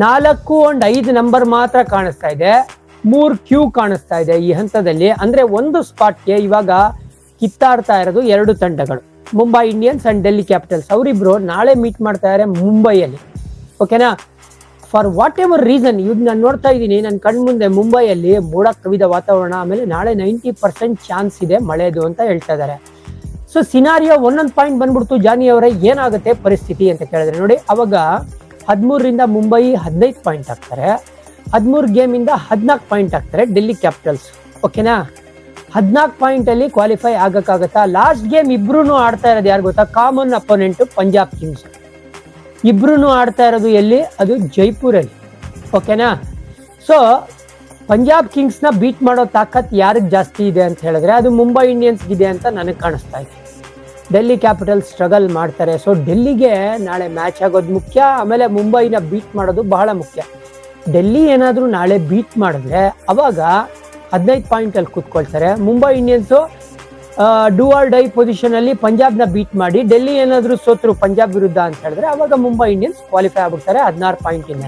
4 and 5 number ಮಾತ್ರ ಕಾಣಿಸ್ತಾ ಇದೆ, 3 ಕ್ಯೂ ಕಾಣಿಸ್ತಾ ಇದೆ ಈ ಹಂತದಲ್ಲಿ. ಅಂದ್ರೆ ಒಂದು ಸ್ಪಾಟ್ಗೆ ಇವಾಗ ಕಿತ್ತಾಡ್ತಾ ಇರೋದು 2 ತಂಡಗಳು, Mumbai Indians and Delhi capitals. ಅವರಿಬ್ರು ನಾಳೆ ಮೀಟ್ ಮಾಡ್ತಾ ಇದ್ದಾರೆ ಮುಂಬೈಯಲ್ಲಿ. ಓಕೆನಾ? ಫಾರ್ ವಾಟ್ ಎವರ್ ರೀಸನ್ ಇವ್ ನಾನು ನೋಡ್ತಾ ಇದ್ದೀನಿ ನನ್ನ ಕಣ್ಮುಂದೆ ಮುಂಬೈಯಲ್ಲಿ ಮೋಡ ಕವಿದ ವಾತಾವರಣ, ಆಮೇಲೆ ನಾಳೆ 90% ಚಾನ್ಸ್ ಇದೆ ಮಳೆದು ಅಂತ ಹೇಳ್ತಾ ಇದ್ದಾರೆ. ಸೊ ಸಿನಾರಿಯೋ ಒಂದೊಂದು ಪಾಯಿಂಟ್ ಬಂದ್ಬಿಡ್ತು. ಜಾನಿ ಅವರೇ ಏನಾಗುತ್ತೆ ಪರಿಸ್ಥಿತಿ ಅಂತ ಕೇಳಿದ್ರೆ ನೋಡಿ, ಅವಾಗ 13ರಿಂದ ಮುಂಬೈ 15 ಪಾಯಿಂಟ್ ಆಗ್ತಾರೆ, 13 ಗೇಮಿಂದ 14 ಪಾಯಿಂಟ್ ಆಗ್ತಾರೆ ಡೆಲ್ಲಿ ಕ್ಯಾಪಿಟಲ್ಸ್. ಓಕೆನಾ? 14 ಪಾಯಿಂಟ್ ಅಲ್ಲಿ ಕ್ವಾಲಿಫೈ ಆಗಕ್ಕಾಗತ್ತಾ? ಲಾಸ್ಟ್ ಗೇಮ್ ಇಬ್ರು ಆಡ್ತಾ ಇರೋದು ಯಾರು ಗೊತ್ತಾ? Common opponent Punjab Kings. ಇಬ್ರು ಆಡ್ತಾ ಇರೋದು ಎಲ್ಲಿ? ಅದು ಜೈಪುರಲ್ಲಿ. ಓಕೆನಾ? ಸೊ ಪಂಜಾಬ್ ಕಿಂಗ್ಸ್ನ ಬೀಟ್ ಮಾಡೋ ತಾಕತ್ ಯಾರಿಗೆ ಜಾಸ್ತಿ ಇದೆ ಅಂತ ಹೇಳಿದ್ರೆ ಅದು ಮುಂಬೈ ಇಂಡಿಯನ್ಸ್ಗಿದೆ ಅಂತ ನನಗೆ ಕಾಣಿಸ್ತಾ ಇದೆ. ಡೆಲ್ಲಿ ಕ್ಯಾಪಿಟಲ್ಸ್ ಸ್ಟ್ರಗಲ್ ಮಾಡ್ತಾರೆ. ಸೊ ಡೆಲ್ಲಿಗೆ ನಾಳೆ ಮ್ಯಾಚ್ ಆಗೋದು ಮುಖ್ಯ, ಆಮೇಲೆ ಮುಂಬೈನ ಬೀಟ್ ಮಾಡೋದು ಬಹಳ ಮುಖ್ಯ. ಡೆಲ್ಲಿ ಏನಾದರೂ ನಾಳೆ ಬೀಟ್ ಮಾಡಿದ್ರೆ ಅವಾಗ 15 ಪಾಯಿಂಟಲ್ಲಿ ಕೂತ್ಕೊಳ್ತಾರೆ. Mumbai Indians do or die position ಅಲ್ಲಿ ಪಂಜಾಬ್ನ ಬೀಟ್ ಮಾಡಿ ಡೆಲ್ಲಿ ಏನಾದರೂ ಸೋತರು ಪಂಜಾಬ್ ವಿರುದ್ಧ ಅಂತ ಹೇಳಿದ್ರೆ ಅವಾಗ ಮುಂಬೈ ಇಂಡಿಯನ್ಸ್ ಕ್ವಾಲಿಫೈ ಆಗ್ಬಿಡ್ತಾರೆ 16 ಪಾಯಿಂಟ್ ಇಂದ.